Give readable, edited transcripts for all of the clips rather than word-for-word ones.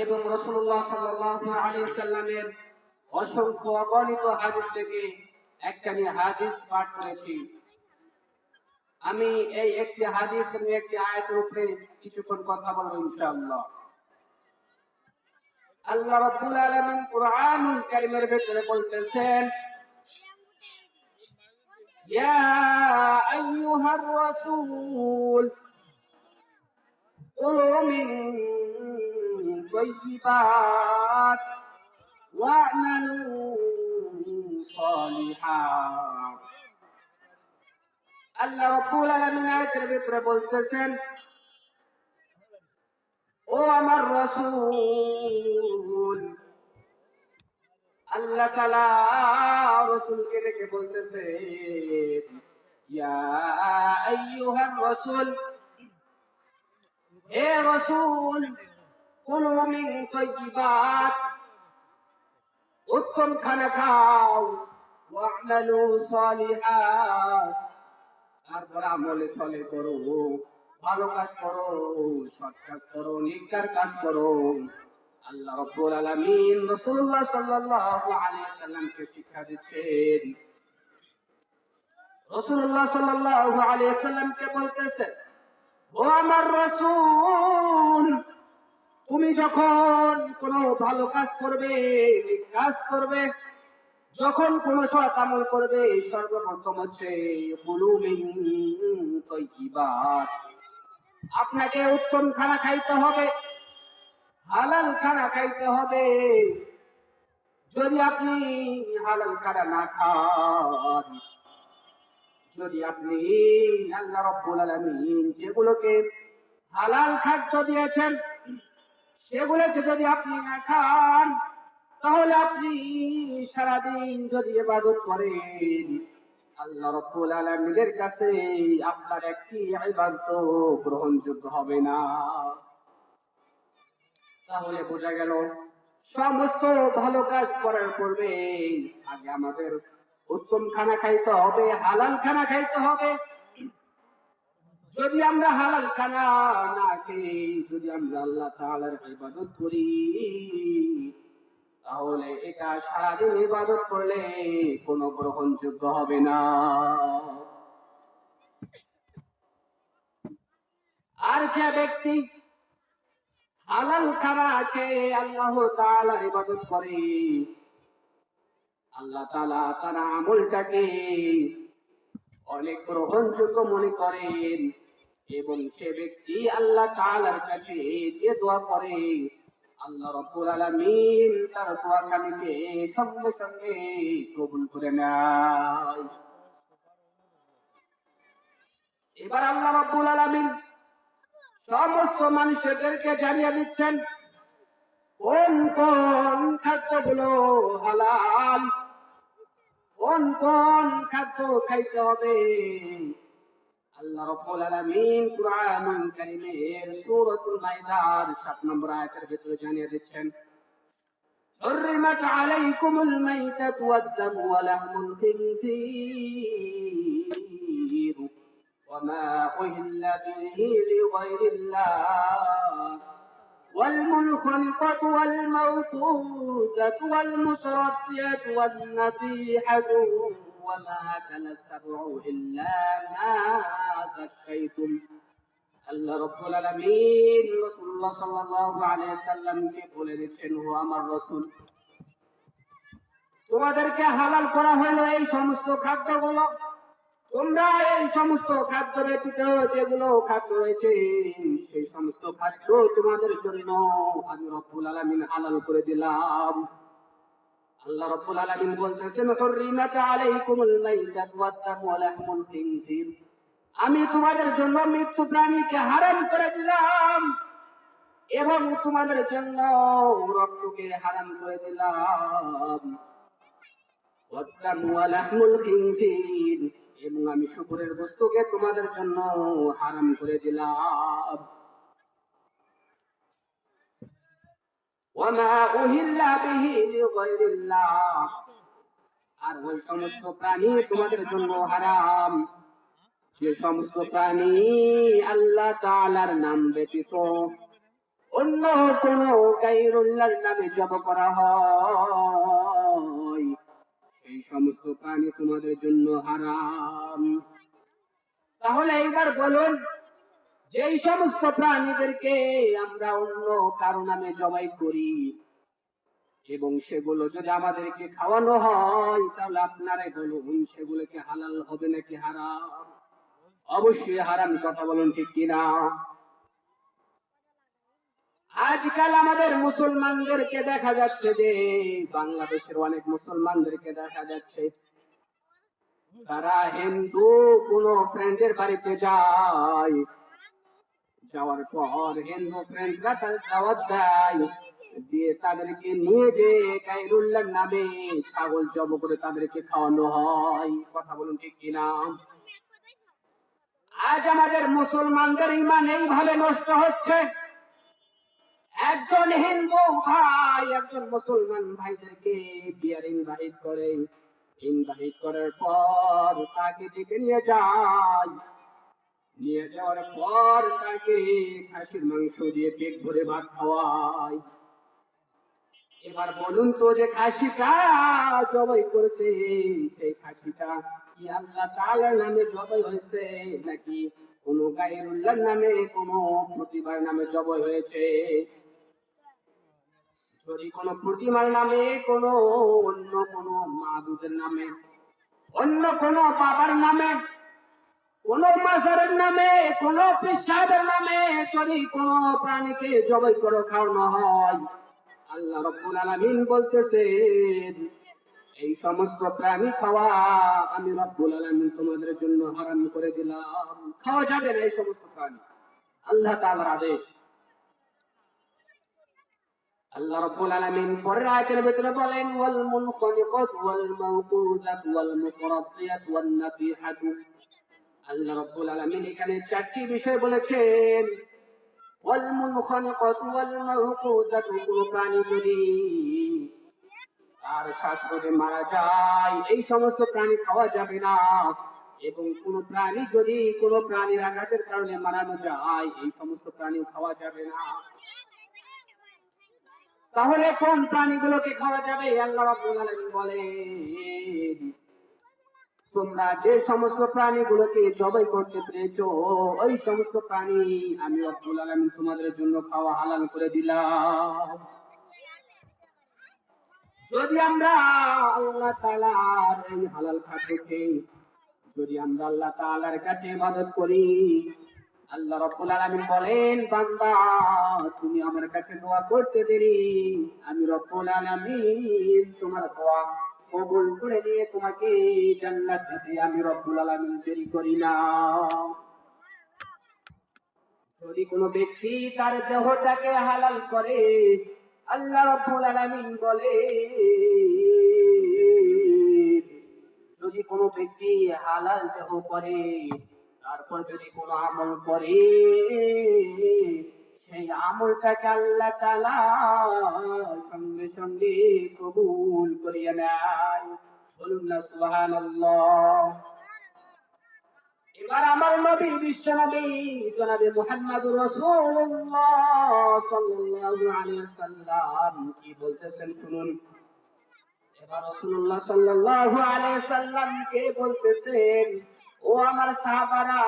এবং রাসূলুল্লাহ সাল্লাল্লাহু আলাইহি সাল্লামের অসংখ্য অগণিত হাদিস থেকে একখানি হাদিস পাঠ করেছি। আমি এই একটি হাদিস এবং একটি আয়াতের উপরে কিছুক্ষণ কথা বলবো ইনশাআল্লাহ। আল্লাহ রাব্বুল আলামিন কুরআনুল কারীমের ভিতরে বলতেছেন, ইয়া আইয়ুহার রাসূল কুলু মিন তাইয়্যিবাত ওয়া'মালু সালিহান। আল্লাহ রাব্বুল আলামিন আয়াতের ভিতরে বলতেছেন, ও আমার রাসূল, আল্লাহ তাআলা রাসূলকে ডেকে বলতেছে, ইয়া আইয়ুহার রাসূল, হে রাসূল, কুলু মিন তাইয়্যিবাত, উত্তম খানা খাও, ওয়া'মালু সালিহান, তারপর আমলে সালেহ করো, ভালো কাজ করো, সৎ কাজ করো, নেককার কাজ করো। আল্লাহ রাব্বুল আলামিন রাসূলুল্লাহ সাল্লাল্লাহু আলাইহি সাল্লামকে শিক্ষা দিচ্ছেন। রাসূলুল্লাহ সাল্লাল্লাহু আলাইহি সাল্লামকে বলতেছেন, ও আমার রাসূল, তুমি যখন কোনো ভালো কাজ করবে, নেক কাজ করবে, যখন কোনো সৎ আমল করবে, সর্বপ্রথম হচ্ছে কুলু মিন তাইয়্যিবাত, আপনাকে উত্তম খানা খাইতে হবে, হালাল খানা খাইতে হবে। যদি আপনি হালাল খানা না খান, যদি আপনি আল্লাহ রাব্বুল আলামিন যেগুলোকে হালাল খাদ্য দিয়েছেন সেগুলোকে যদি আপনি না খান, তাহলে আপনি সারাদিন যদি ইবাদত করেন, আল্লাহ রাব্বুল আলামিনের কাছে আপনার একটি ইবাদত গ্রহণযোগ্য হবে না। তাহলে বোঝা গেল, সমস্ত ভালো কাজ করার পূর্বে আগে আমাদের উত্তম খানা খাইতে হবে, হালাল খানা খাইতে হবে। যদি আমরা হালাল খানা না খেয়ে যদি আমরা আল্লাহ তাআলার ইবাদত করি, তাহলে এটা সারাদিন ইবাদত করলে কোনো গ্রহণযোগ্য হবে না। আর যে ব্যক্তি হালাল খানা খেয়ে আল্লাহ তাআলার ইবাদত করে, আল্লাহ তাআলা তার আমলটাকে অনেক গ্রহণযোগ্য মনে করেন এবং সে ব্যক্তি আল্লাহ তাআলার কাছে যে দোয়া করে, আল্লাহ রাব্বুল আলামিন তার দোয়াখানিকে সঙ্গে সঙ্গে কবুল করে নেয়। এবার আল্লাহ রাব্বুল আলামিন সমস্ত মানুষদেরকে জানিয়ে দিচ্ছেন কোন কোন খাদ্যগুলো হালাল, কোন কোন খাদ্য খাইতে হবে। আল্লাহ রাব্বুল আলামিন কুরআনুল কারীমের সূরাতুল মাইদার ৭ নম্বর আয়াতের ভিতরে জানিয়ে দিচ্ছেন, হুররিমাত আলাইকুমুল মাইতাতু ওয়াদ-দামু ওয়া লাহমুল খিনজির ওয়া মা উহিল্লা বিহি লিগায়রিল্লাহ ওয়াল মুনখানিকাতু ওয়াল মাওকুযাতু ওয়াল মুতারাদ্দিয়াতু ওয়ান নাতিহাতু وما أكل السبع إلا ما ذكيتم। আল্লাহ রাব্বুল আলামিন রাসূলুল্লাহ সাল্লাল্লাহু আলাইহি সাল্লামকে বলে দিচ্ছেন, ও আমার রাসূল, তোমাদেরকে হালাল করা হলো এই সমস্ত খাদ্যগুলো, তোমরা এই সমস্ত খাদ্য ব্যতীত যেগুলো খাদ্য রয়েছে সেই সমস্ত খাদ্য তোমাদের জন্য আমি রাব্বুল আলামিন হালাল করে দিলাম। আল্লাহ রাব্বুল আলামিন বলতেছেন, হুররিমাত আলাইকুমুল মাইতাতু ওয়াদ-দামু ওয়া লাহমুল খিনজির, আমি তোমাদের জন্য মৃত্যু প্রাণীকে হারাম করে দিলাম এবং তোমাদের জন্য রক্তকে হারাম করে দিলাম। ওয়াদ-দামু ওয়া লাহমুল খিনজির, এবং আমি শুকরের বস্তুকে তোমাদের জন্য হারাম করে দিলাম। ওয়ামা উহিল্লা বিহি লিগায়রিল্লাহ, আর ওই সমস্ত প্রাণী তোমাদের জন্য হারাম যে সমস্ত প্রাণী আল্লাহ তাআলার নাম ব্যতীত অন্য কোন গায়রুল্লাহর নামে জপ করা হয়, সেই সমস্ত প্রাণী তোমাদের জন্য হারাম। তাহলে এইবার বলুন, যেই সমস্ত প্রাণীদেরকে আমরা অন্য কারো নামে জবাই করি এবং সেগুলো যদি আমাদেরকে খাওয়ানো হয়, তাহলে আপনারাই বলুন সেগুলোকে হালাল হবে নাকি হারাম? অবশ্যই হারাম, কথা বলুন ঠিক কিনা? আজকাল আমাদের মুসলমানদেরকে দেখা যাচ্ছে যে, বাংলাদেশের অনেক মুসলমানদেরকে দেখা যাচ্ছে তারা হিন্দু কোন ফ্রেন্ডের বাড়িতে যায়, যাওয়ার পর হিন্দু ফ্রেন্ডরা তাদের দাওয়াত দেয়, দিয়ে তাদেরকে নিয়ে যে গায়রুল্লাহর নামে ছাগল জব করে তাদেরকে খাওয়ানো হয়। কথা বলুন ঠিক কিনা? আজ আমাদের মুসলমানদের ঈমান এইভাবে নষ্ট হচ্ছে। একজন হিন্দু ভাই একজন মুসলমান ভাইদেরকে বিয়ার ইনভাইট করার পর তাকে ডেকে নিয়ে যায়, নিয়ে যাওয়ার পর তাকে খাসির মাংস দিয়ে পেট ভরে ভাত খাওয়ায়। এবার বলুন তো, যে খাসিটা জবাই করেছে, সেই খাসিটা কি আল্লাহ তাআলার নামে জবাই হয়েছে নাকি কোন গায়রুল্লাহর নামে, কোন প্রতিমার নামে জবাই হয়েছে? যদি কোন প্রতিমার নামে, কোন অন্য কোন মাবুদের নামে, অন্য কোন বাবার নামে, কোন মাজারের নামে, কোন পীর সাহেবের নামে যদি কোন প্রাণীকে জবাই করে খাওয়ানো হয়, আল্লাহ রাব্বুল আলামিন বলতেছেন এই সমস্ত প্রাণী খাওয়া আমি রাব্বুল আলামিন তোমাদের জন্য হারাম করে দিলাম। খাওয়া যাবে না এই সমস্ত প্রাণী, আল্লাহ তাআলার আদেশ। আল্লাহ রাব্বুল আলামিন পরের আয়াতের ভিতরে বলেন, ওয়াল মুনখানিকাতু ওয়াল মাওকুযাতু ওয়াল মুতারাদ্দিয়াতু ওয়ান নাতিহাতু। আল্লাহ রাব্বুল আলামিন এখানে চারটি বিষয় বলেছেন। ওয়াল মুনখানিকাতু ওয়াল মাওকুযাতু, কোন প্রাণী যদি আর শ্বাসরোধে মারা যায়, এই সমস্ত প্রাণী খাওয়া যাবে না। এবং কোন প্রাণী যদি কোন প্রাণীর আঘাতের কারণে মারানো যায়, এই সমস্ত প্রাণী খাওয়া যাবে না। তাহলে কোন প্রাণীগুলোকে খাওয়া যাবে? আল্লাহ রাব্বুল আলামিন বলেন, তোমরা যে সমস্ত প্রাণীগুলোকে জবাই করতে পেরেছো, ওই সমস্ত প্রাণী আমি রাব্বুল আলামিন তোমাদের জন্য খাওয়া হালাল করে দিলাম। যদি আমরা আল্লাহ তাআলার এই হালাল খাদ্যকে যদি আমরা আল্লাহ তাআলার কাছে ইবাদত করি, আল্লাহ রাব্বুল আলামিন বলেন, বান্দা তুমি আমার কাছে দোয়া করতে দেরি, আমি রব্বুল আলামিন তোমার দোয়া কবুল করে নিয়ে তোমাকে জান্নাত দিতে আমি রব্বুল আলামিন দেরি করি না। যদি কোনো ব্যক্তি তার দেহটাকে হালাল করে, আল্লাহ রাব্বুল আলামিন বলে, যদি কোনো ব্যক্তি হালাল দেহ করে, তারপর যদি কোনো আমল করে, সেই আমলটাকে আল্লাহ তাআলা সঙ্গে সঙ্গে কবুল করিয়া নেয়। বলুন না সুবহানাল্লাহ। এবার আমার নবী বিশ্ব নবী জনাবে মুহাম্মদুর রাসূলুল্লাহ সাল্লাল্লাহু আলাইহি ওয়াসাল্লাম কি বলতেছেন শুনুন। এবার রাসূলুল্লাহ সাল্লাল্লাহু আলাইহি ওয়াসাল্লাম কে বলতেছেন, ও আমার সাহাবারা,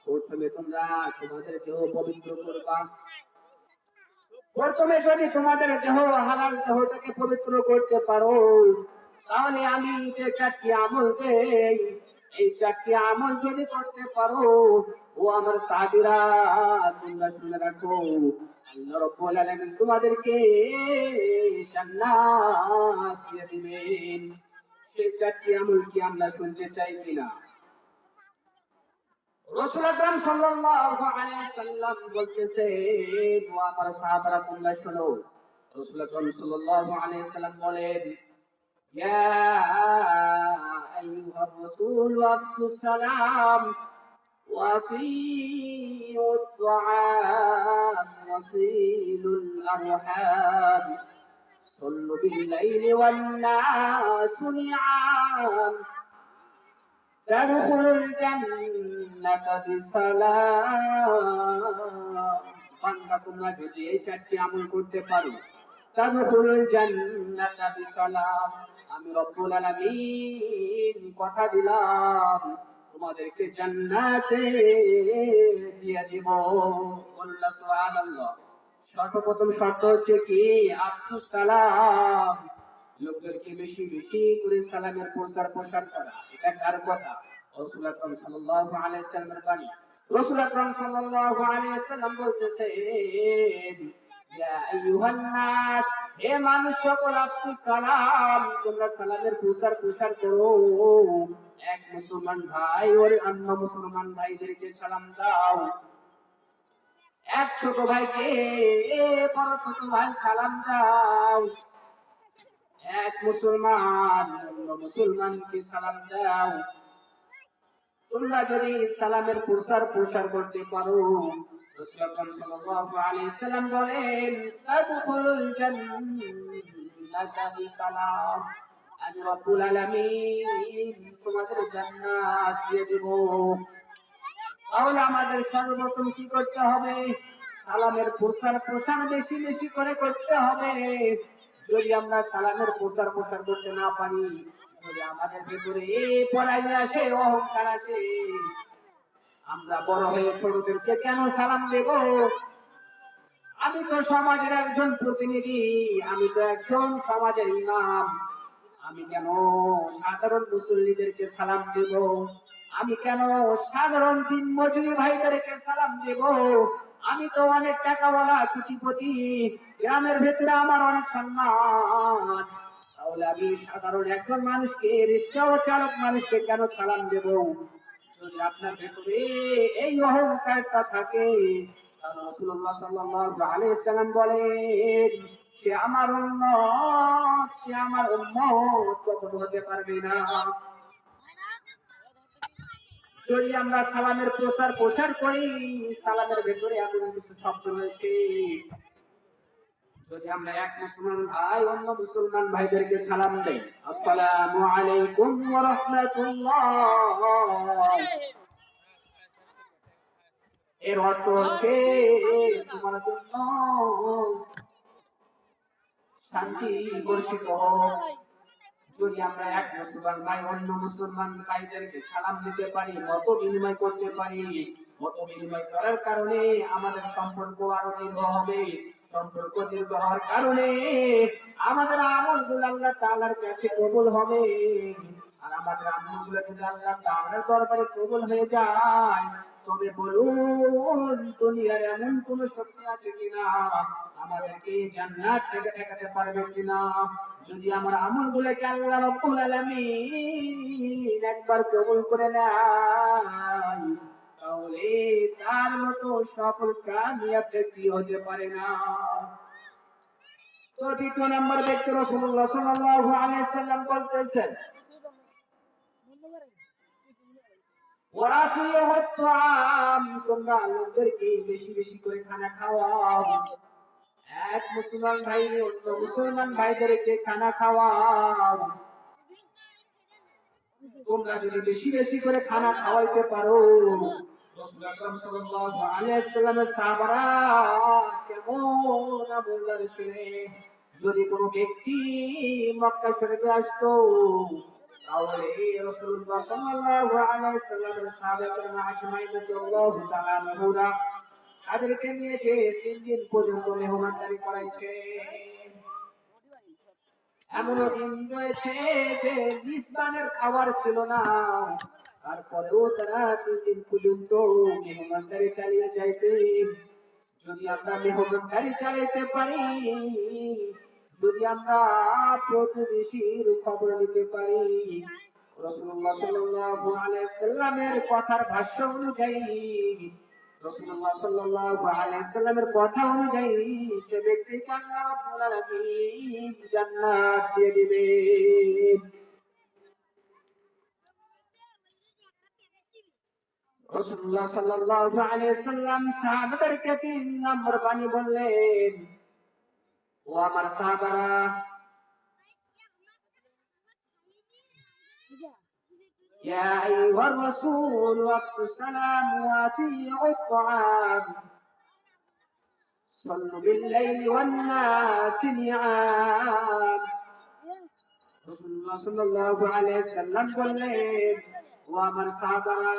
প্রথমে তোমরা তোমাদের দেহ পবিত্র করবা। প্রথমে যদি তোমাদের দেহ হালাল দেহটাকে পবিত্র করতে পারো, তাহলে আমি যে চারটি আমল দেই, এই চারটি আমল যদি করতে পারো, ও আমার সাহাবীরা তোমরা শুনে রাখো, আল্লাহ রাব্বুল আলামিন তোমাদেরকে জান্নাত দিয়ে দিবেন। সেই চারটি আমল কি আমরা শুনতে চাই কিনা? রাসূল আকরাম সাল্লাল্লাহু আলাইহি সাল্লাম বলতেছেন, ও আমার সাহাবারা তোমরা শোনো। রাসূল আকরাম সাল্লাল্লাহু আলাইহি সাল্লাম বলেন, ইয়া আইয়ুহার রাসূল আফসুস সালাম ওয়া আতিউত তুআম ওয়াসিলুল আরহাম সাল্লু বিল লাইলি ওয়ান নাসু নিআম تدخل الجنة بسلام বান্দা তোমরা যদি এই চারটি আমল করতে পারো তাদখুলুল জান্নাতা বিসালাম, আমি রব্বুল আলামিন কথা দিলাম তোমাদেরকে জান্নাতে দিয়ে দিব। বলুন সুবহানাল্লাহ। সর্বপ্রথম শর্ত হচ্ছে কি আফসুস সালাম, লোকদেরকে বেশি বেশি করে সালামের প্রচার প্রসার করা। এটা কার কথা? রাসূল আকরাম সাল্লাল্লাহু আলাইহি ওয়াসাল্লামের বাণী। রাসূল আকরাম সাল্লাল্লাহু আলাইহি ওয়াসাল্লাম বলতেছেন, ইয়া আইয়ুহান নাস, হে মানুষ সকল, আফসুস সালাম, তোমরা সালামের প্রচার প্রসার করো। এক মুসলমান ভাই ওর অন্য মুসলমান ভাইদেরকে সালাম দাও। এক ছোট ভাইকে বড় ছোট ভাই সালাম দাও। এক মুসলমান অন্য মুসলমানকে সালাম দাও। তোমরা যদি সালামের প্রসার প্রসার করতে পারো, রাসূল আকরাম সাল্লাল্লাহু আলাইহি ওয়াসাল্লাম বলেন, তাদখুলুল জান্নাতা বিসালাম, আমি রব্বুল আলামিন তোমাদের জান্নাত দিয়ে দেব। তাহলে আমাদের সর্বপ্রথম কি করতে হবে? সালামের প্রসার প্রসার বেশি বেশি করে করতে হবে। যদি আমরা সালামের প্রচার প্রসার করতে না পারি, যদি আমাদের ভেতরে পড়াই আসে, অহংকার আসে, আমরা বড় হয়ে ছোটদেরকে কেন সালাম দেব? আমি তো সমাজের একজন প্রতিনিধি, আমি তো একজন সমাজের ইমাম, আমি কেন সাধারণ মুসল্লিদেরকে সালাম দেব? আমি কেন সাধারণ দিন মজুরি ভাইদেরকে সালাম দেব? আমি তো অনেক টাকাওয়ালা কোটিপতি, গ্রামের ভেতরে আমার অনেক সম্মান, তাহলে আমি সাধারণ একজন মানুষকে, রিক্সা চালক মানুষকে কেন সালাম দেব? যদি আপনার ভেতরে এই অহংকারটা থাকে, তাহলে রাসূলুল্লাহ সাল্লাল্লাহু আলাইহি ওয়াসাল্লাম বলেন, সে আমার উম্মত, সে আমার উম্মত কখনো হতে পারবে না। যদি আমরা সালামের প্রচার প্রসার করি, সালামের ভেতরে এমন কিছু শব্দ রয়েছে, যদি আমরা এক মুসলমান ভাই অন্য মুসলমান ভাইদেরকে সালাম দেই, আসসালামু আলাইকুম ওয়া রাহমাতুল্লাহ, এর অর্থ হচ্ছে তোমার জন্য শান্তি বর্ষিত হোক। যদি আমরা এক মুসলমান ভাই অন্য মুসলমান ভাইদেরকে সালাম দিতে পারি, মত বিনিময় করতে পারি, মত বিনিময় করার কারণে আমাদের সম্পর্ক আরো দীর্ঘ হবে। সম্পর্ক দীর্ঘ হওয়ার কারণে আমাদের আমলগুলো আল্লাহ তাআলার কাছে কবুল হবে। আর আমাদের আমলগুলো যদি আল্লাহ তাআলার দরবারে কবুল হয়ে যায়, তবে বলুন দুনিয়ার এমন কোন শক্তি আছে কিনা আমাদেরকে জান্নাত থেকে ঠেকাতে পারবে কিনা? যদি আমার আমলগুলোকে আল্লাহ রাব্বুল আলামিন একবার কবুল করে নেয়, তাহলে তার মতো সফল কামিয়াব ব্যক্তি হতে পারে না। তো দ্বিতীয় নম্বর ব্যক্তি রাসূলুল্লাহ সাল্লাল্লাহু আলাইহি ওয়াসাল্লাম বলতেছেন, তোমরা লোকদেরকে বেশি বেশি করে খানা খাওয়াও। এক মুসলমান ভাই অন্য মুসলমান ভাইদেরকে খানা খাওয়াও। তোমরা যদি বেশি বেশি করে খানা খাওয়াইতে পারো, রাসূল আকরাম সাল্লাল্লাহু আলাইহি ওয়াসাল্লামের সাহাবারা কেমন আমলদার ছিলেন। যদি কোনো ব্যক্তি মক্কা শরীফে আসতো, তাহলে রাসূলুল্লাহ সাল্লাল্লাহু আলাইহি ওয়াসাল্লামের সাহাবায়ে আজমাইন রাদিয়াল্লাহু তাআলা আনহুরা তাদেরকে নিয়ে যে 3 দিন পর্যন্ত মেহমানদারি করাইছে। এমনও দিন রয়েছে যে মিসবানের খাবার ছিল না, তারপরেও তারা 3 দিন পর্যন্ত মেহমানদারি চালিয়ে যাইতে। যদি আমরা মেহমানদারি চালাইতে পারি, যদি আমরা প্রতিবেশীর খবর নিতে পারি, রাসূলুল্লাহ সাল্লাল্লাহু আলাইহি ওয়াসাল্লামের কথার ভাষ্য অনুযায়ী, রাসূলুল্লাহ সাল্লাল্লাহু আলাইহি ওয়াসাল্লামের কথা অনুযায়ী সে ব্যক্তিকে আল্লাহ রাব্বুল আলামিন জান্নাত দিয়ে দিবেন। রাসূলুল্লাহ সাল্লাল্লাহু আলাইহি ওয়াসাল্লাম সাহাবাদেরকে 3 নম্বর বাণী বললেন, ও আমার সাহাবারা, ইয়া আইয়ুহার রাসূল ওয়াফশু সালাম ওয়া আতিউ আত-তাআম, সাল্লু বিল-লাইলি ওয়ান-নাসি নিয়াম। রাসূলুল্লাহ সাল্লাল্লাহু আলাইহি ওয়াসাল্লাম বললেন, ও আমার সাহাবারা,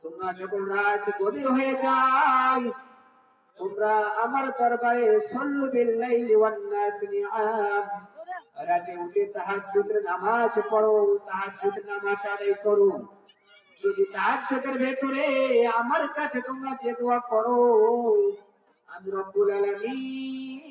তোমরা যখন রাত গভীর হয়ে যায়, তোমরা আমার দরবারে সাল্লু বিল-লাইলি ওয়ান-নাসি নিয়াম, রাতে উঠে তাহাজ্জুদের নামাজ পড়ো, তাহাজ্জুদ নামাজ আদায় করো। যদি তাহাজ্জুদের ভেতরে আমার কাছে তোমরা যে দোয়া করো, আমি রব্বুল আলামিন